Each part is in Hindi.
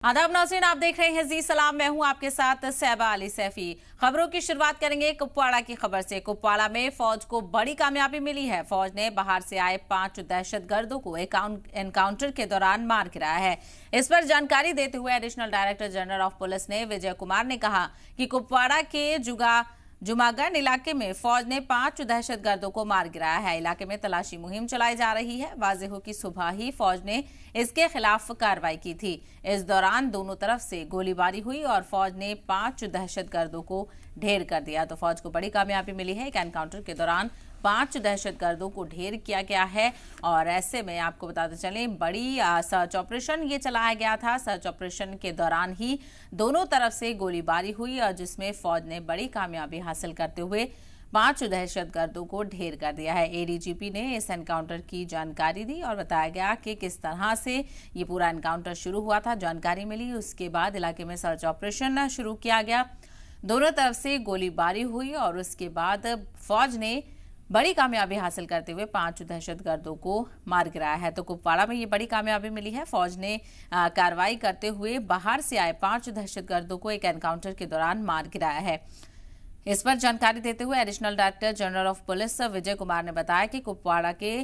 आदाब नाज़रीन, आप देख रहे हैं जी सलाम। मैं हूं आपके साथ सहबा अली सैफी। खबरों की शुरुआत करेंगे कुपवाड़ा की खबर से। कुपवाड़ा में फौज को बड़ी कामयाबी मिली है। फौज ने बाहर से आए 5 दहशतगर्दों को एनकाउंटर के दौरान मार गिराया है। इस पर जानकारी देते हुए additional director general of police ने विजय कुमार ने कहा कि कुपवाड़ा के जुमागन इलाके में फौज ने 5 दहशतगर्दों को मार गिराया है। इलाके में तलाशी मुहिम चलाई जा रही है। वाज़ेह हो कि सुबह ही फौज ने इसके खिलाफ कार्रवाई की थी। इस दौरान दोनों तरफ से गोलीबारी हुई और फौज ने 5 दहशतगर्दों को ढेर कर दिया। तो फौज को बड़ी कामयाबी मिली है। एक एनकाउंटर के दौरान 5 दहशतगर्दों को ढेर किया गया है। और ऐसे में आपको बताते चलें, बड़ी सर्च ऑपरेशन ये चलाया गया था। सर्च ऑपरेशन के दौरान ही दोनों तरफ से गोलीबारी हुई और जिसमें फौज ने बड़ी कामयाबी हासिल करते हुए 5 दहशतगर्दों को ढेर कर दिया है। एडीजीपी ने इस एनकाउंटर की जानकारी दी और बताया गया कि किस तरह से ये पूरा एनकाउंटर शुरू हुआ था। जानकारी मिली, उसके बाद इलाके में सर्च ऑपरेशन शुरू किया गया। दोनों तरफ से गोलीबारी हुई और उसके बाद फौज ने बड़ी कामयाबी हासिल करते हुए 5 दहशतगर्दों को मार गिराया है। तो कुपवाड़ा में ये बड़ी कामयाबी मिली है। फौज ने कार्रवाई करते हुए बाहर से आए 5 दहशतगर्दों को एक एनकाउंटर के दौरान मार गिराया है। इस पर जानकारी देते हुए additional director general of police Vijay Kumar ने बताया कि कुपवाड़ा के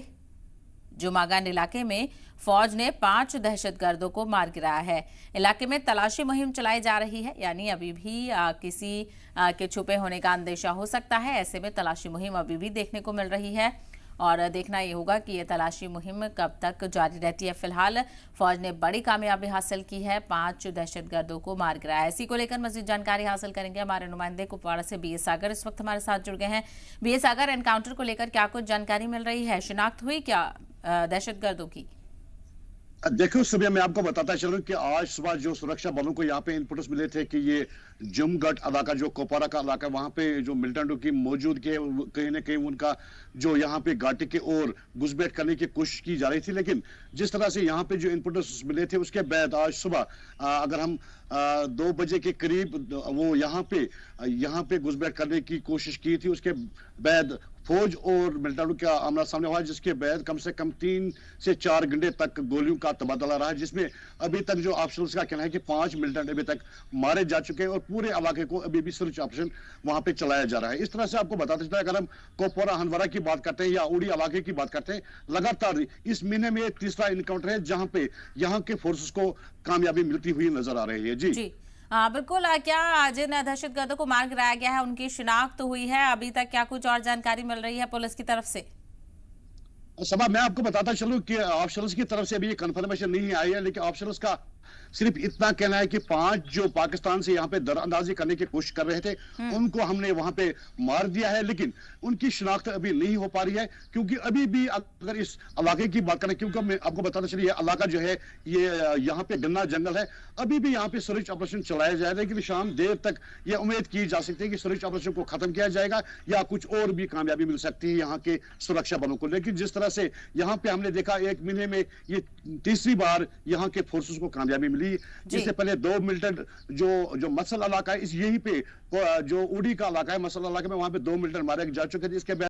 जुमागन इलाके में फौज ने 5 दहशतगर्दों को मार गिराया है। इलाके में तलाशी मुहिम चलाई जा रही है, यानी अभी भी किसी के छुपे होने का अंदेशा हो सकता है। ऐसे में तलाशी मुहिम अभी भी देखने को मिल रही है और देखना ये होगा कि ये तलाशी मुहिम कब तक जारी रहती है। फिलहाल फौज ने बड़ी कामयाबी हासिल की है, 5 दहशतगर्दों को मार गिराया। इसी को लेकर मजीद जानकारी हासिल करेंगे हमारे नुमाइंदे कुपवाड़ा से बीए सागर इस वक्त हमारे साथ जुड़ गए हैं। बीए सागर, एनकाउंटर को लेकर क्या कुछ जानकारी मिल रही है? शिनाख्त हुई क्या दहशतगर्दों की? देखो, सुबह मैं आपको बताता चलूं कि आज सुबह जो सुरक्षा बलों को यहाँ पे इनपुट्स मिले थे कि ये जुमगढ़ इलाका, जो कुपवाड़ा का इलाका, वहां पे जो मिलिटेंटों की मौजूदगी है, कहीं ना कहीं उनका जो यहाँ पे घाटी के और घुसपैठ करने की कोशिश की जा रही थी। लेकिन जिस तरह से यहाँ पे जो इनपुट्स मिले थे, उसके बाद आज सुबह अगर हम 2 बजे के करीब वो यहाँ पे घुसपैठ करने की कोशिश की थी। उसके बाद फौज और मिलिटेंटों का आमना सामने हुआ, जिसके बाद कम से कम 3 से 4 घंटे तक गोलियों का तबादला रहा, जिसमें अभी तक जो ऑफिसर्स का कहना है कि 5 मिलिटेंट अभी तक मारे जा चुके हैं और पूरे इलाके को अभी भी सर्च ऑपरेशन वहां पे चलाया जा रहा है। इस तरह से आपको बताते चलता है, अगर हम कुपवाड़ा हंदवाड़ा की बात करते हैं या उड़ी इलाके की बात करते हैं, लगातार इस महीने में तीसरा इनकाउंटर है जहां पे यहाँ के फोर्सेस को कामयाबी मिलती हुई नजर आ रही है। जी बिल्कुल। क्या जिन दहशतगर्दों को मार गिराया गया है उनकी शिनाख्त हुई है? अभी तक क्या कुछ और जानकारी मिल रही है पुलिस की तरफ से? सबा, मैं आपको बताता चलूं कि ऑफिसर्स की तरफ से अभी ये कंफर्मेशन नहीं आई है, लेकिन ऑफिसर्स का सिर्फ इतना कहना है कि 5 जो पाकिस्तान से यहाँ पे दरअंदाजी करने की कोशिश कर रहे थे, उनको हमने वहां पे मार दिया है। लेकिन उनकी शिनाख्त अभी नहीं हो पा रही है, क्योंकि अभी भी अगर इस इलाके की बात करें, क्योंकि मैं आपको बताता चलिए, इलाका जो है ये यहाँ पे गन्ना जंगल है, अभी भी यहाँ पे सर्च ऑपरेशन चलाया जाएगा। लेकिन शाम देर तक ये उम्मीद की जा सकती है कि सर्च ऑपरेशन को खत्म किया जाएगा या कुछ और भी कामयाबी मिल सकती है यहाँ के सुरक्षा बलों को। लेकिन जिस तरह से यहाँ पे हमने देखा, 1 महीने में ये तीसरी बार यहाँ के फोर्सेस को कामयाबी मिली। इससे पहले 2 मिलिटेंट जो मसल इलाका है, इस यहीं पे जो उड़ी का इलाका है, मसल इलाके में, वहां पे 2 मिलिटेंट मारे जा चुके थे। इसके बाद